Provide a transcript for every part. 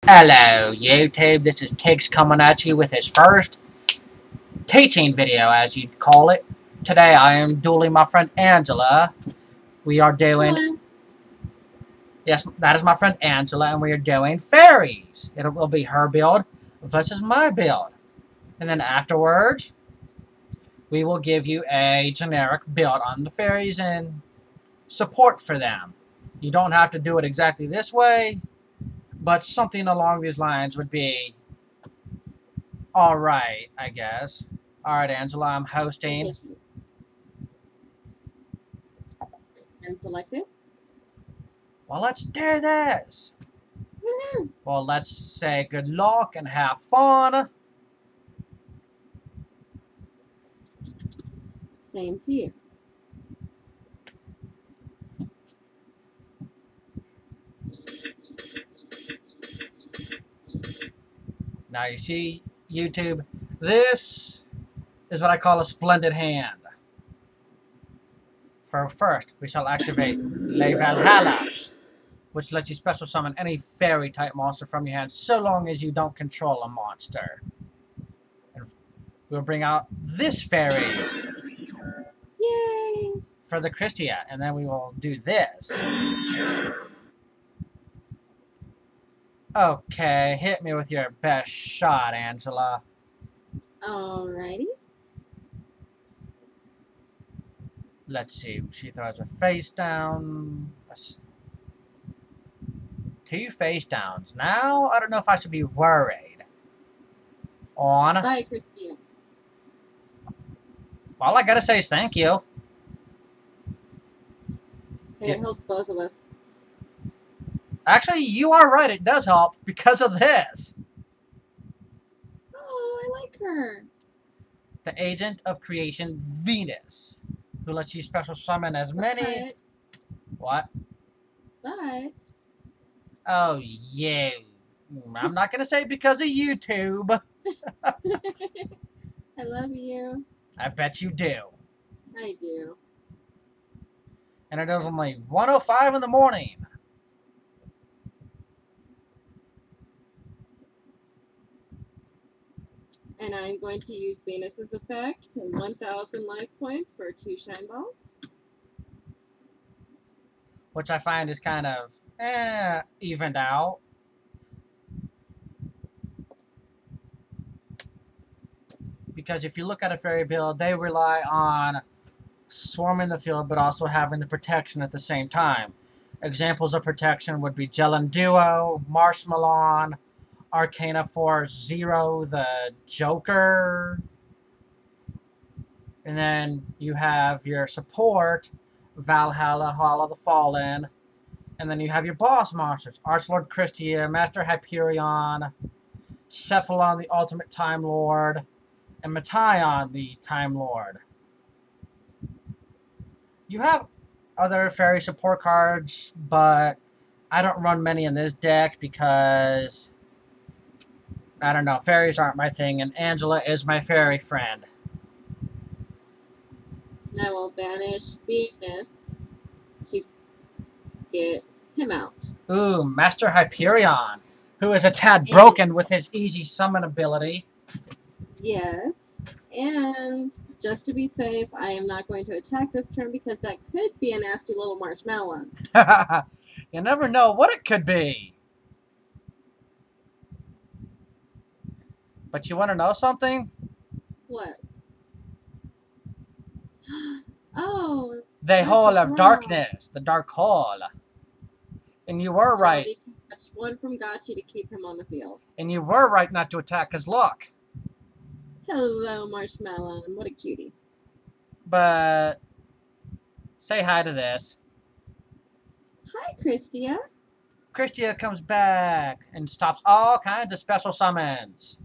Hello YouTube, this is Tigs coming at you with his first teaching video, as you'd call it. Today I am dueling my friend Angela. We are doing... Hello. Yes, that is my friend Angela, and we are doing Fairies. It will be her build versus my build. And then afterwards, we will give you a generic build on the Fairies and support for them. You don't have to do it exactly this way, but something along these lines would be alright, I guess. Alright, Angela, I'm hosting. And select it. Well, let's do this. Woohoo! Well, let's say good luck and have fun. Same to you. Now, you see, YouTube, this is what I call a splendid hand. For first, we shall activate Le Valhalla, which lets you special summon any fairy-type monster from your hand so long as you don't control a monster. And we'll bring out this fairy. Yay! For the Christia, and then we will do this. Okay, hit me with your best shot, Angela. Alrighty. Let's see, she throws her face down. Two face downs. Now, I don't know if I should be worried. On. Bye, Christina. All I gotta say is thank you. It helps both of us. Actually, you are right, it does help because of this. Oh, I like her. The Agent of Creation, Venus, who lets you special summon as many... What? But... Oh, yeah. I'm not gonna say because of YouTube. I love you. I bet you do. I do. And it is only 1:05 in the morning. And I'm going to use Venus's effect for 1,000 life points for 2 shine balls. Which I find is kind of, evened out. Because if you look at a fairy build, they rely on swarming the field, but also having the protection at the same time. Examples of protection would be Gel Duo, Marshmallow, Arcana Force Zero, the Joker. And then you have your support, Valhalla, Hall of the Fallen. And then you have your boss monsters, Archlord Christia, Master Hyperion, Cephalon the Ultimate Time Lord, and Metaion the Time Lord. You have other fairy support cards, but I don't run many in this deck because, I don't know, fairies aren't my thing, and Angela is my fairy friend. And I will banish Venus to get him out. Ooh, Master Hyperion, who is a tad broken with his easy summon ability. Yes. And just to be safe, I am not going to attack this turn because that could be a nasty little marshmallow. You never know what it could be. But you want to know something? What? Oh. The Hall of Darkness, the Dark Hall. And you were right. I'll detach one from Gotchi to keep him on the field. And you were right not to attack, because look. Hello, Marshmallow. What a cutie. But say hi to this. Hi, Christia. Christia comes back and stops all kinds of special summons.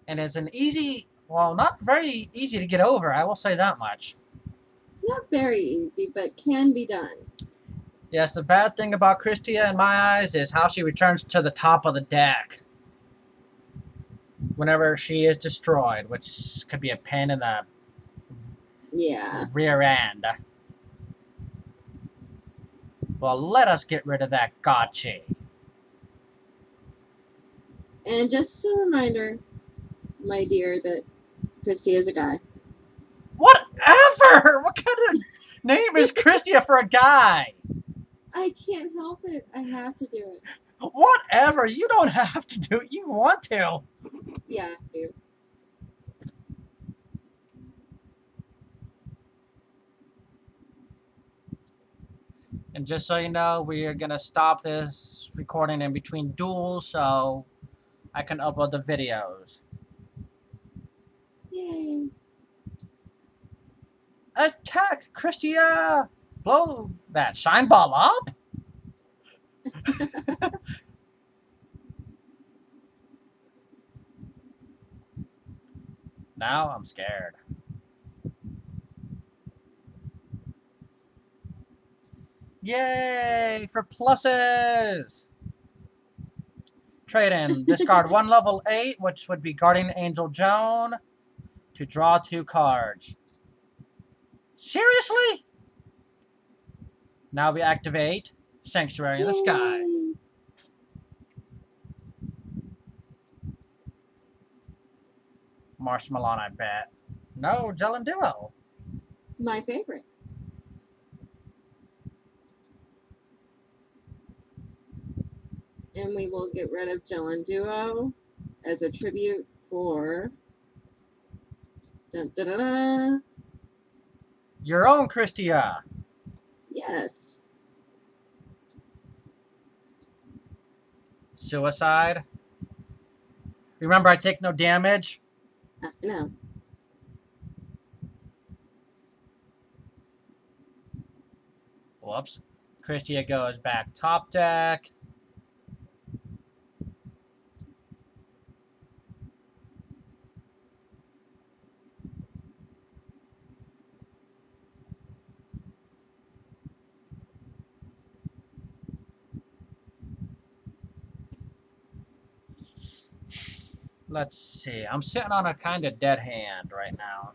And is an easy, well, not very easy to get over, I will say that much. Not very easy, but can be done. Yes, the bad thing about Christia in my eyes is how she returns to the top of the deck whenever she is destroyed, which could be a pain in the rear end. Well, let us get rid of that Gotchi. And just a reminder, my dear, that Christy is a guy. Whatever! What kind of name is Christia for a guy? I can't help it. I have to do it. Whatever. You don't have to do it. You want to. Yeah, I do. And just so you know, we are going to stop this recording in between duels so I can upload the videos. Yay. Attack, Christia! Blow that shine ball up? Now I'm scared. Yay! For pluses! Trade in. Discard one level 8, which would be Guardian Angel Joan, to draw 2 cards. Seriously? Now we activate Sanctuary in the Sky. Yay. Marshmallow, I bet. No, Gel and Duo. My favorite. And we will get rid of Jill and Duo as a tribute for dun, dun, dun, dun. Your own Christia. Yes. Suicide. Remember, I take no damage. No. Whoops. Christia goes back top deck. Let's see. I'm sitting on a kind of dead hand right now.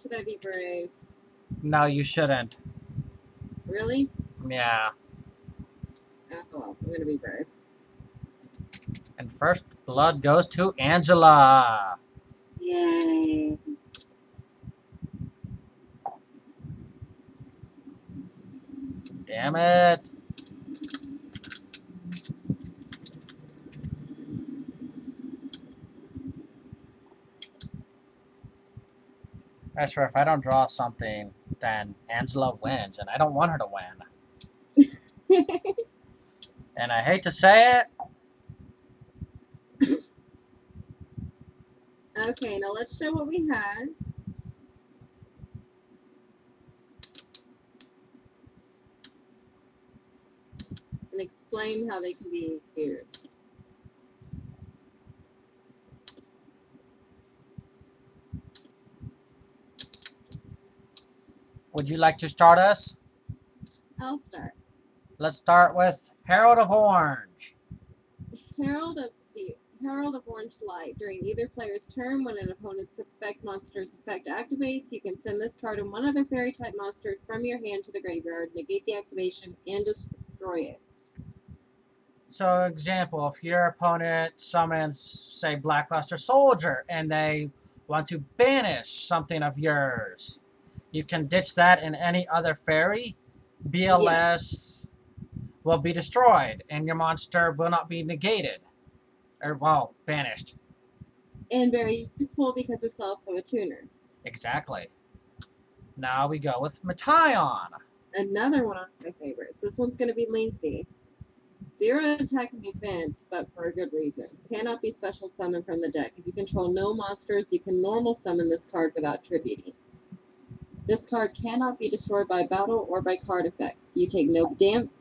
Should I be brave? No, you shouldn't. Really? Yeah. Oh, well, I'm going to be brave. And first blood goes to Angela. Yay. Damn it. I swear, if I don't draw something, then Angela wins, and I don't want her to win. And I hate to say it. Okay, now let's show what we had. And explain how they can be used. Would you like to start us? I'll start. Let's start with Herald of Orange. Herald of Orange Light. During either player's turn, when an opponent's effect monster's effect activates, you can send this card and one other fairy type monster from your hand to the graveyard, negate the activation, and destroy it. So, example, if your opponent summons, say, Blackluster Soldier, and they want to banish something of yours, you can ditch that in any other fairy. BLS will be destroyed, and your monster will not be negated. Or, well, banished. And very useful because it's also a tuner. Exactly. Now we go with Metaion. Another one of my favorites. This one's going to be lengthy. 0 attack and defense, but for a good reason. Cannot be special summoned from the deck. If you control no monsters, you can normal summon this card without tributing. This card cannot be destroyed by battle or by card effects. You take no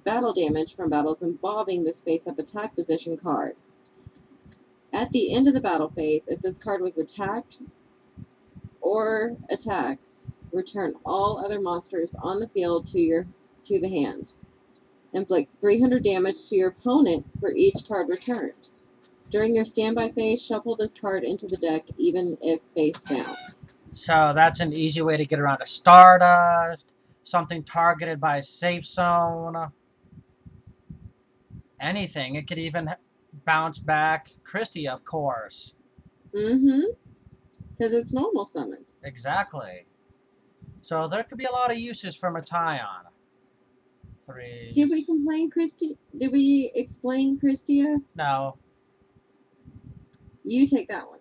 battle damage from battles involving this face-up attack position card. At the end of the battle phase, if this card was attacked or attacks, return all other monsters on the field to the hand. Inflict 300 damage to your opponent for each card returned. During your standby phase, shuffle this card into the deck even if face down. So that's an easy way to get around a Stardust, something targeted by a safe zone, anything. It could even bounce back Christie, of course. Mm-hmm. Because it's normal summoned. Exactly. So there could be a lot of uses for Mation. 3. Did we complain, Christy? Did we explain Christia? No. You take that one.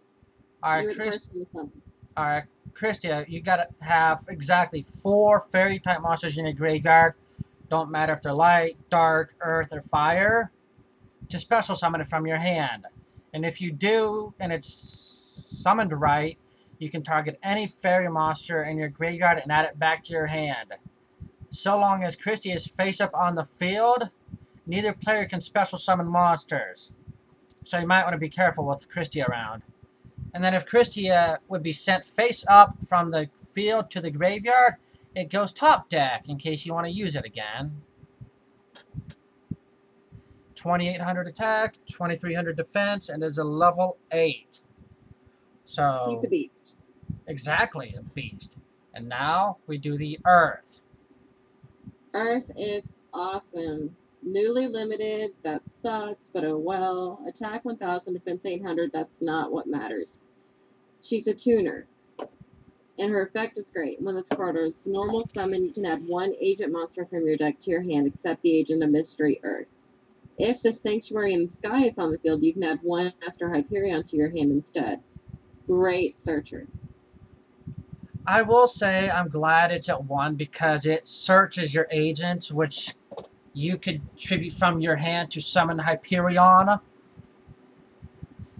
All right, You were the first one to summon. All right, Christia, you gotta have exactly 4 fairy type monsters in your graveyard. Don't matter if they're light, dark, earth, or fire. To special summon it from your hand. And if you do, and it's summoned right, you can target any fairy monster in your graveyard and add it back to your hand. So long as Christie is face up on the field, neither player can special summon monsters. So you might want to be careful with Christie around. And then if Christie would be sent face up from the field to the graveyard, it goes top deck in case you want to use it again. 2,800 attack, 2,300 defense, and is a level 8. So He's a beast. Exactly, a beast. And now we do the Earth. Earth is awesome. Newly limited, that sucks, but oh well. Attack 1,000, defense 800, that's not what matters. She's a tuner. And her effect is great. When this card is normal summon, you can add 1 agent monster from your deck to your hand, except the agent of Mystery Earth. If the Sanctuary in the Sky is on the field, you can add 1 Master Hyperion to your hand instead. Great searcher. I will say I'm glad it's at 1 because it searches your agents, which you could tribute from your hand to summon Hyperion.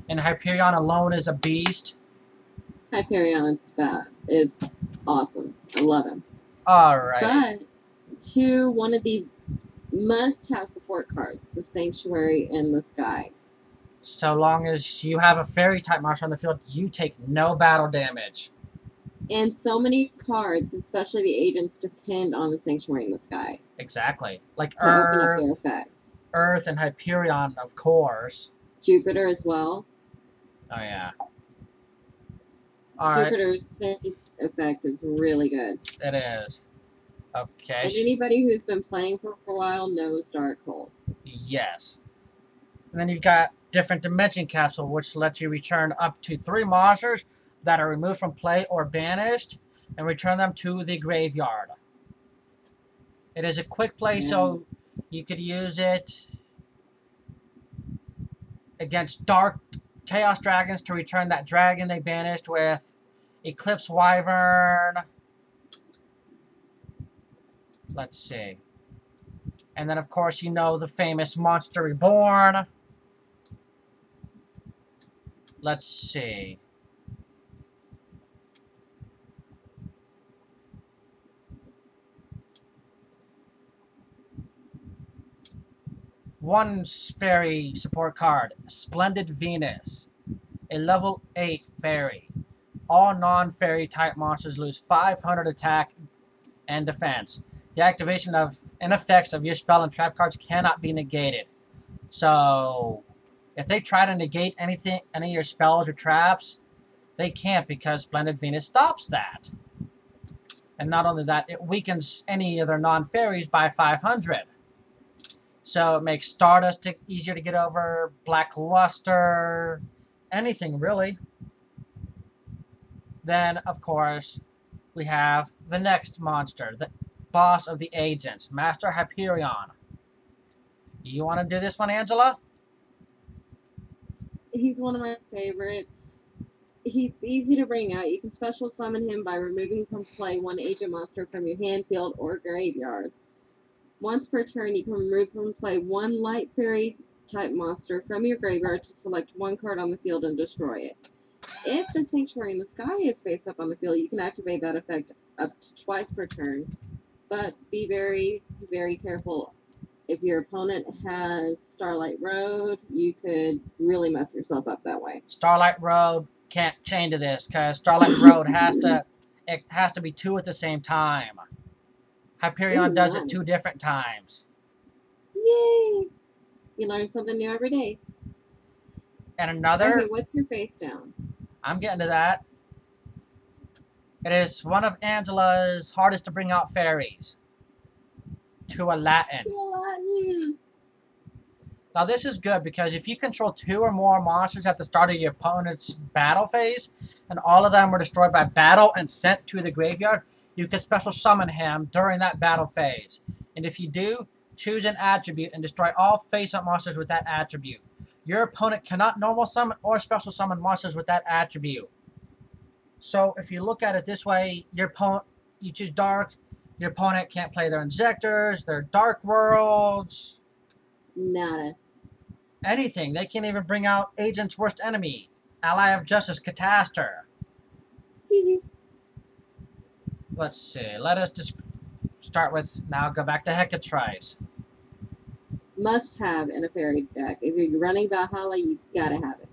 And Hyperion alone is a beast. Hyperion is awesome. I love him. Alright. But to one of the must-have support cards, the Sanctuary in the Sky. So long as you have a fairy type monster on the field, you take no battle damage. And so many cards, especially the agents, depend on the Sanctuary in the Sky. Exactly. Like to open up their effects. Earth and Hyperion, of course. Jupiter as well. Oh, yeah. Jupiter's synth effect is really good. It is. Okay. And anybody who's been playing for a while knows Dark Hole. Yes. And then you've got different Dimension Capsule, which lets you return up to 3 monsters that are removed from play or banished, and return them to the graveyard. It is a quick play, so you could use it against Dark Chaos Dragons to return that dragon they banished with Eclipse Wyvern. Let's see. And then, of course, you know the famous Monster Reborn. Let's see. One fairy support card, Splendid Venus, a level 8 fairy. All non-fairy type monsters lose 500 attack and defense. The activation of and effects of your spell and trap cards cannot be negated. So, if they try to negate any of your spells or traps, they can't because Splendid Venus stops that. And not only that, it weakens any other non-fairies by 500. So it makes Stardust easier to get over, Black Luster, anything really. Then, of course, we have the next monster, the boss of the agents, Master Hyperion. You want to do this one, Angela? He's one of my favorites. He's easy to bring out. You can special summon him by removing from play 1 agent monster from your hand, field, or graveyard. Once per turn, you can remove from play 1 light fairy type monster from your graveyard to select 1 card on the field and destroy it. If the Sanctuary in the Sky is face up on the field, you can activate that effect up to twice per turn. But be very, very careful. If your opponent has Starlight Road, you could really mess yourself up that way. Starlight Road can't chain to this because Starlight Road has to be 2 at the same time. Hyperion does it 2 different times. You learn something new every day. And another, Okay, what's your face down? I'm getting to that. It is one of Angela's hardest to bring out fairies. To a Latin. To a Latin. Now this is good because if you control 2 or more monsters at the start of your opponent's battle phase, and all of them were destroyed by battle and sent to the graveyard, you can special summon him during that battle phase. And if you do, choose an attribute and destroy all face-up monsters with that attribute. Your opponent cannot normal summon or special summon monsters with that attribute. So if you look at it this way, your opponent, you choose dark, your opponent can't play their injectors, their dark worlds, Nada. anything. They can't even bring out Agent's worst enemy, Ally of Justice, Catastor. Let's see. Let us just start with, now go back to Hecatrice. Must have in a fairy deck. If you're running Valhalla, you gotta have it.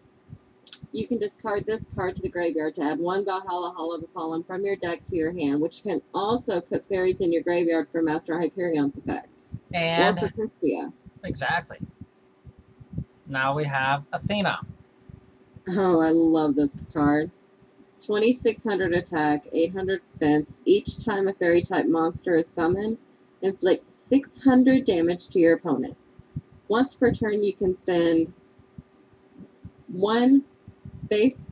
You can discard this card to the graveyard to add 1 Valhalla Hall of the Fallen from your deck to your hand, which can also put fairies in your graveyard for Master Hyperion's effect. And or for Christia. Exactly. Now we have Athena. Oh, I love this card. 2600 attack, 800 defense. Each time a fairy type monster is summoned, inflict 600 damage to your opponent. Once per turn, you can send 1 base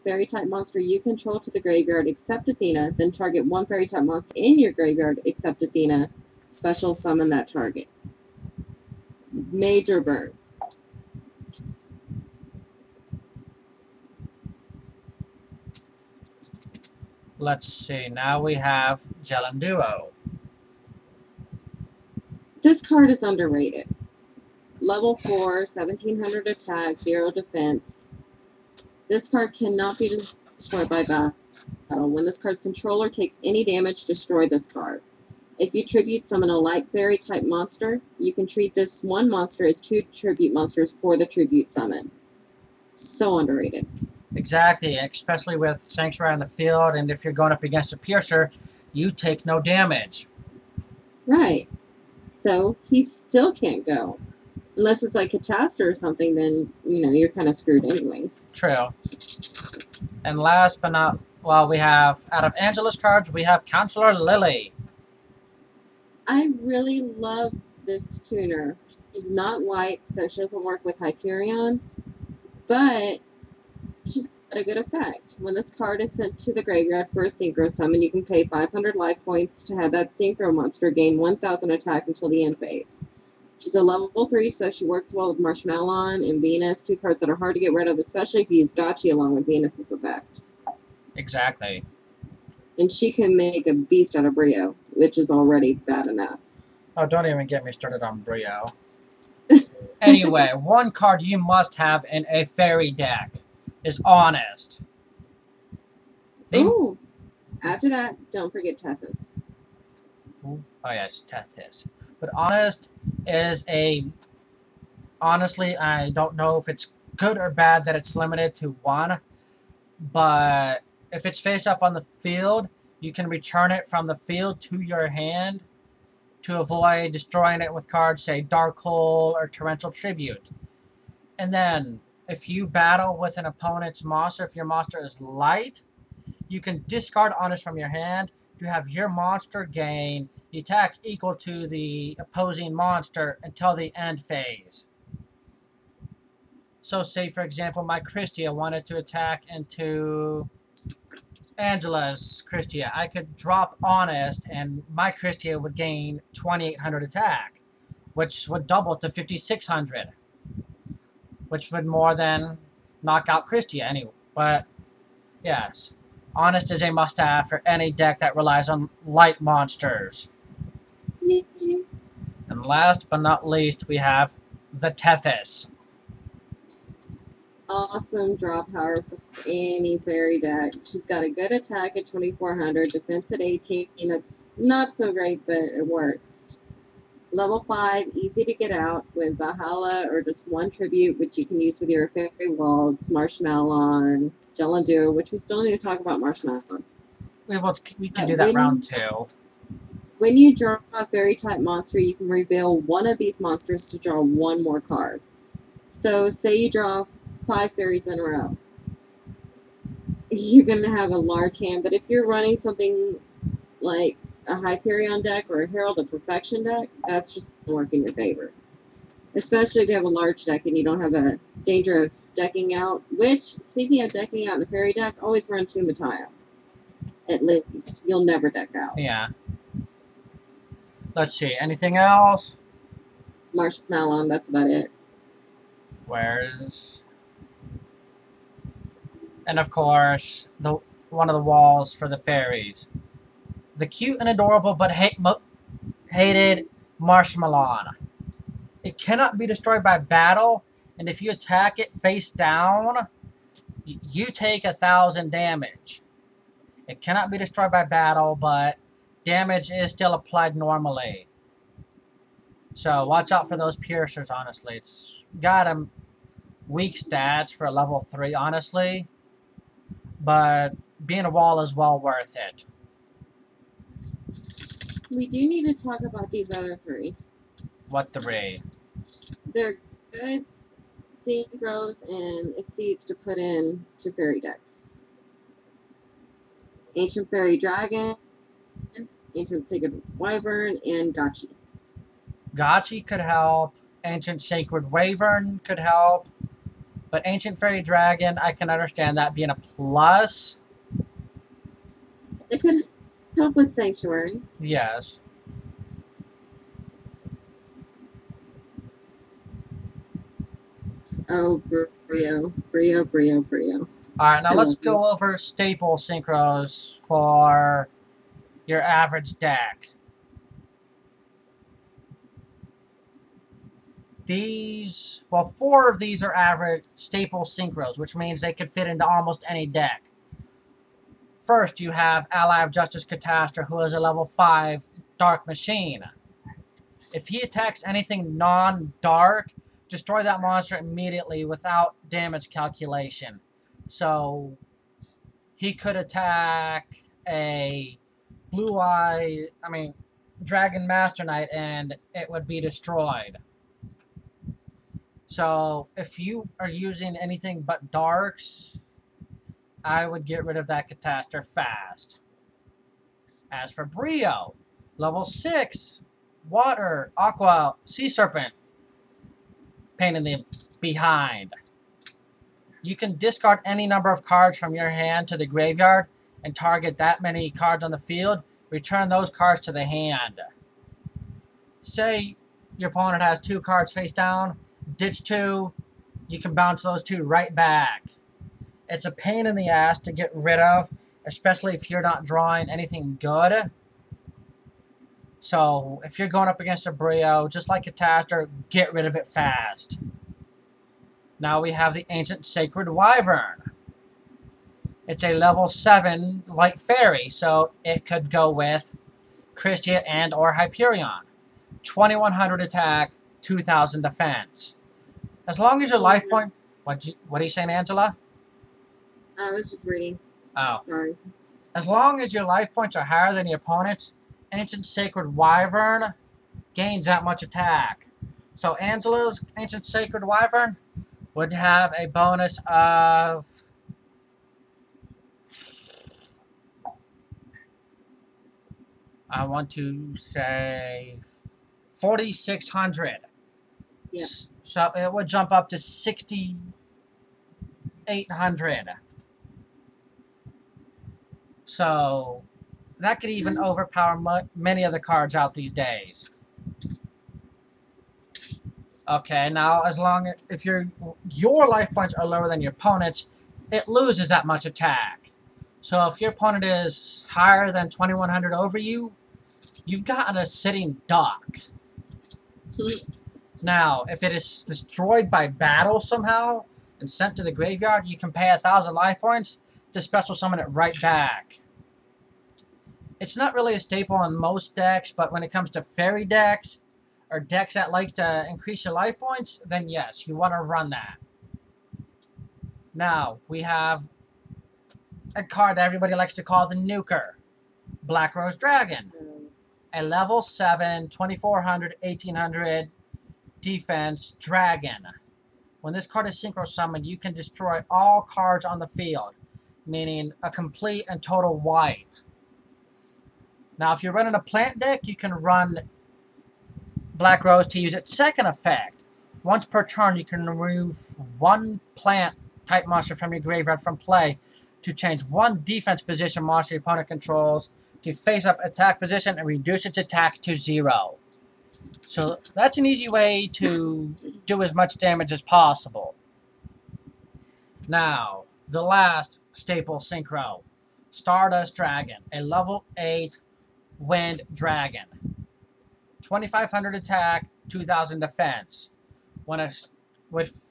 fairy type monster you control to the graveyard except Athena, then target 1 fairy type monster in your graveyard except Athena. Special summon that target. Major burn. Let's see. Now we have Gelanduo. This card is underrated. Level 4, 1700 attack, 0 defense. This card cannot be destroyed by battle. When this card's controller takes any damage, destroy this card. If you tribute summon a light fairy type monster, you can treat this one monster as 2 tribute monsters for the tribute summon. So underrated. Exactly, especially with Sanctuary on the field, and if you're going up against a Piercer, you take no damage. Right. So he still can't go. Unless it's like Catastor or something, then, you know, you're kind of screwed anyways. True. And last but not, well, we have, out of Angela's cards, we have Counselor Lily. I really love this tuner. She's not light, so she doesn't work with Hyperion, but she's got a good effect. When this card is sent to the graveyard for a synchro summon, you can pay 500 life points to have that synchro monster gain 1000 attack until the end phase. She's a level 3, so she works well with Marshmallon and Venus, 2 cards that are hard to get rid of, especially if you use Gotchi along with Venus's effect. Exactly. And she can make a beast out of Brio, which is already bad enough. Oh, don't even get me started on Brio. Anyway, one card you must have in a fairy deck is Honest. Ooh! After that, don't forget Tethys. Oh yes, Tethys. But Honest is a... Honestly, I don't know if it's good or bad that it's limited to 1, but if it's face up on the field, you can return it from the field to your hand to avoid destroying it with cards, say Dark Hole or Torrential Tribute. And then, if you battle with an opponent's monster, if your monster is light, you can discard Honest from your hand to have your monster gain the attack equal to the opposing monster until the end phase. So say, for example, my Christia wanted to attack into Angela's Christia. I could drop Honest, and my Christia would gain 2800 attack, which would double to 5600, which would more than knock out Christia anyway. But, yes, Honest is a must-have for any deck that relies on light monsters. And last but not least, we have the Tethys. Awesome draw power for any fairy deck. She's got a good attack at 2400, defense at 18. That's not so great, but it works. Level 5, easy to get out with Valhalla or just 1 tribute, which you can use with your fairy walls, Marshmallon, Gelanduo, which we still need to talk about Marshmallon. We can do that round 2. When you draw a fairy type monster, you can reveal one of these monsters to draw one more card. So say you draw 5 fairies in a row. You're going to have a large hand, but if you're running something like a Hyperion deck or a Herald of Perfection deck, that's just going to work in your favor. Especially if you have a large deck and you don't have a danger of decking out, which, speaking of decking out in a fairy deck, always run 2 Mataya. At least. You'll never deck out. Yeah. Let's see. Anything else? Marshmallow, that's about it. Where's... And of course, one of the walls for the fairies. The cute and adorable but hated Marshmallow. It cannot be destroyed by battle, and if you attack it face down, you take 1,000 damage. It cannot be destroyed by battle, but damage is still applied normally. So watch out for those piercers, honestly. It's got weak stats for a level 3, honestly. But being a wall is well worth it. We do need to talk about these other 3. What 3? They're good synchros and exceeds to put in to fairy decks. Ancient Fairy Dragon, Ancient Sacred Wyvern, and Gotchi. Gotchi could help. Ancient Sacred Wyvern could help. But Ancient Fairy Dragon, I can understand that being a plus. It could help with Sanctuary. Yes. Oh, Brio. Brio, Brio, Brio. Alright, now let's go over staple synchros for your average deck. These, well, 4 of these are average staple synchros, which means they could fit into almost any deck. First, you have Ally of Justice Catastor, who is a level 5 Dark Machine. If he attacks anything non-dark, destroy that monster immediately without damage calculation. So, he could attack a Dragon Master Knight, and it would be destroyed. So, if you are using anything but darks, I would get rid of that Catastor fast. As for Brio, level 6, Water, Aqua, Sea Serpent, pain in the behind. You can discard any number of cards from your hand to the graveyard and target that many cards on the field. Return those cards to the hand. Say your opponent has 2 cards face down, ditch 2, you can bounce those 2 right back. It's a pain in the ass to get rid of, especially if you're not drawing anything good. So, if you're going up against a Brio, just like Catastor, get rid of it fast. Now we have the Ancient Sacred Wyvern. It's a level 7 light fairy, so it could go with Christia and or Hyperion. 2100 attack, 2000 defense. As long as your life point... What are you saying, Angela? I was just reading. Oh. Sorry. As long as your life points are higher than your opponent's, Ancient Sacred Wyvern gains that much attack. So Angela's Ancient Sacred Wyvern would have a bonus of... I want to say 4,600. Yeah. So it would jump up to 6,800. So that could even overpower many of the cards out these days. Okay, now as long as if your life points are lower than your opponent's, it loses that much attack. So if your opponent is higher than 2100 over you, you've gotten a sitting duck. Now, if it is destroyed by battle somehow and sent to the graveyard, you can pay 1,000 life points to special summon it right back. It's not really a staple in most decks, but when it comes to fairy decks or decks that like to increase your life points, then yes, you want to run that. Now, we have a card that everybody likes to call the Nuker, Black Rose Dragon. a level 7, 2400, 1800 defense dragon. When this card is synchro summoned, you can destroy all cards on the field, meaning a complete and total wipe. Now, if you're running a plant deck, you can run Black Rose to use its second effect. Once per turn, you can remove one plant-type monster from your graveyard from play to change one defense position monster your opponent controls to face-up attack position and reduce its attack to 0. So that's an easy way to do as much damage as possible. Now, the last staple synchro. Stardust Dragon, a level 8 wind dragon. 2500 attack, 2000 defense. When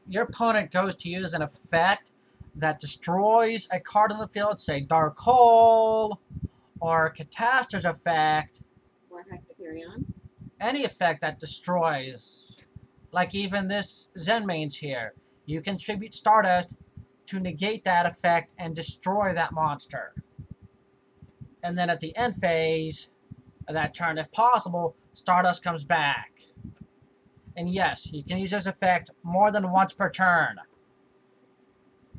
your opponent goes to use an effect that destroys a card on the field, say Dark Hole or Catastro's effect, Or Hyperion. Any effect that destroys, like even this Zen Mange here, you can tribute Stardust to negate that effect and destroy that monster. And then at the end phase of that turn, if possible, Stardust comes back. And yes, you can use this effect more than once per turn.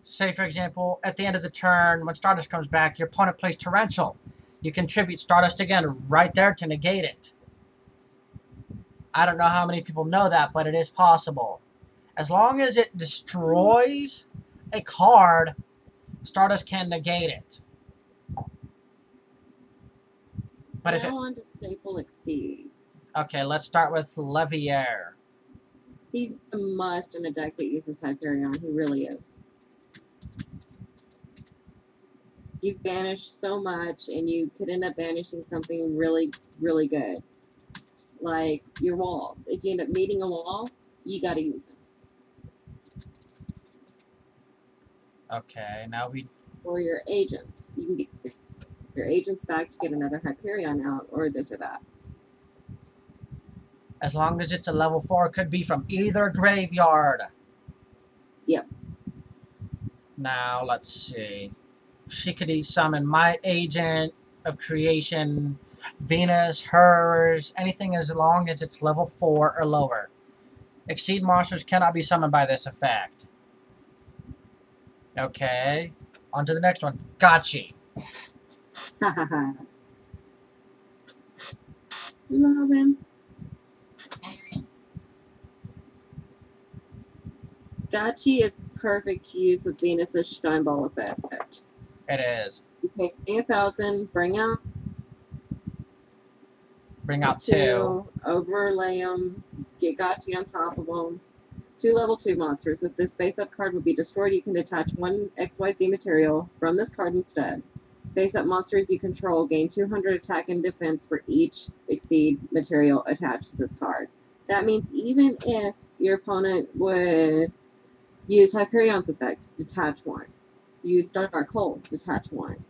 Say, for example, at the end of the turn, when Stardust comes back, your opponent plays Torrential. You can tribute Stardust again right there to negate it. I don't know how many people know that, but it is possible. As long as it destroys a card, Stardust can negate it. But if it... Now on to staple exceeds. Okay, let's start with Levier. He's a must in a deck that uses Hyperion. He really is. You banish so much, and you could end up banishing something really, really good. Like your wall. If you end up needing a wall, you gotta use it. Okay, now we... Or your agents. You can get your agents back to get another Hyperion out, or this or that. As long as it's a level 4, it could be from either graveyard. Yep. Now, let's see. She could summon my agent of creation, Venus, hers, anything as long as it's level 4 or lower. Exceed monsters cannot be summoned by this effect. Okay. On to the next one. Gotchi. Love him. Gotchi is perfect to use with Venus's Shine Ball effect. It is. You pay 1,000, bring out two. Overlay them, get Gotchi on top of them. 2 level 2 monsters. If this face-up card would be destroyed, you can detach 1 XYZ material from this card instead. Face-up monsters you control gain 200 attack and defense for each Exceed material attached to this card. That means even if your opponent would use Hyperion's effect, detach 1. Use Dark Hole, detach 1.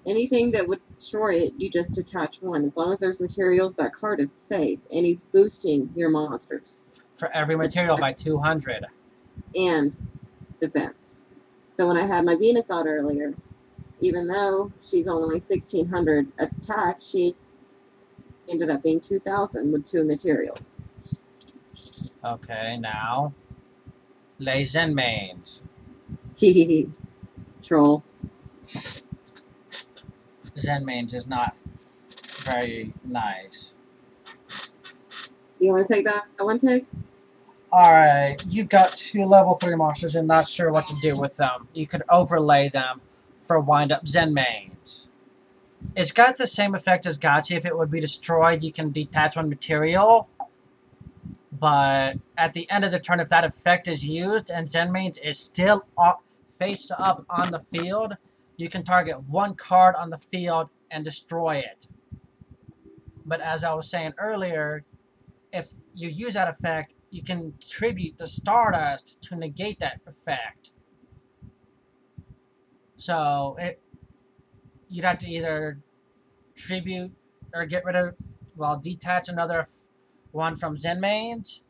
Anything that would destroy it, you just detach 1. As long as there's materials, that card is safe, and he's boosting your monsters. For every material by 200. And defense. So when I had my Venus out earlier, even though she's only 1,600 attack, she ended up being 2,000 with 2 materials. Okay, now Les Zen Mange. Troll. Zen Mange is not very nice. You want to take that one, Tigs? Alright, you've got 2 level 3 monsters and not sure what to do with them. You could overlay them for wind-up Zen Mange. It's got the same effect as Gotchi. If it would be destroyed, you can detach 1 material. But at the end of the turn, if that effect is used and Zen Mange is still up, face up on the field, you can target 1 card on the field and destroy it. But as I was saying earlier, if you use that effect, you can tribute the Stardust to negate that effect. So you'd have to either tribute or get rid of, well, detach another one from Zen Mange,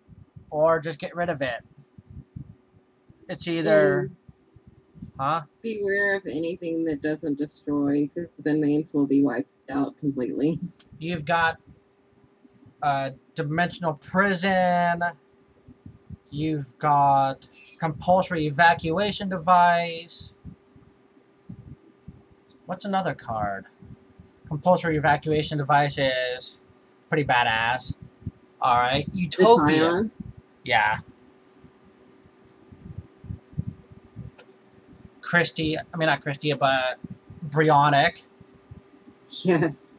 or just get rid of it. It's either, Beware of anything that doesn't destroy, because Zen Mange will be wiped out completely. You've got Dimensional Prison. You've got Compulsory Evacuation Device. What's another card? Compulsory Evacuation Device is pretty badass. Alright, Utopia. Yeah. Christie, I mean not Christie, but Brionic. Yes.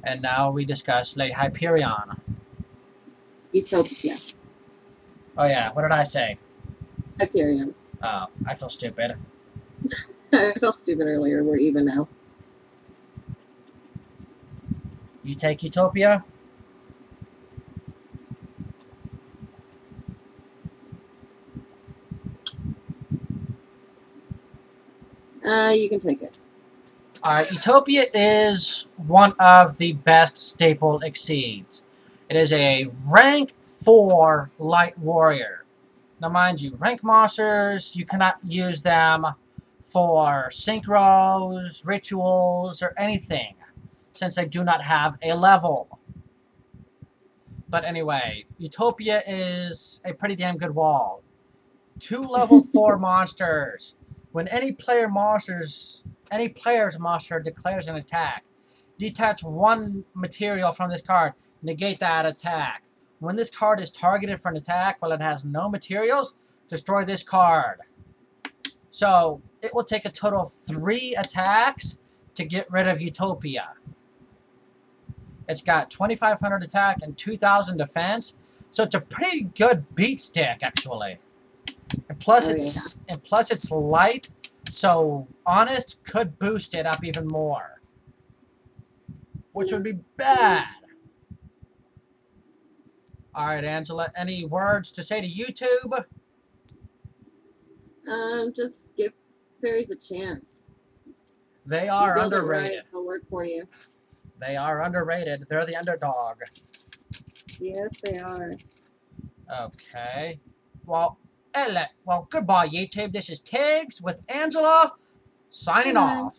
And now we discuss Le Hyperion. Utopia. Oh yeah, what did I say? Hyperion. Oh, I feel stupid. I felt stupid earlier. We're even now. You take Utopia? You can take it. Alright, Utopia is one of the best staple exceeds. It is a rank 4 light warrior. Now mind you, rank monsters, you cannot use them for synchros, rituals, or anything, since they do not have a level. But anyway, Utopia is a pretty damn good wall. 2 level 4 monsters. When any player's monster declares an attack, detach 1 material from this card, negate that attack. When this card is targeted for an attack while it has no materials, destroy this card. So it will take a total of 3 attacks to get rid of Utopia. It's got 2,500 attack and 2,000 defense, so it's a pretty good beat stick actually. And plus it's light, so Honest could boost it up even more, which would be bad. All right, Angela, any words to say to YouTube? Just give fairies a chance. They are underrated. Right, they'll work for you. They are underrated. They're the underdog. Yes, they are. Okay. Well, goodbye, YouTube. This is Tigs with Angela, signing off.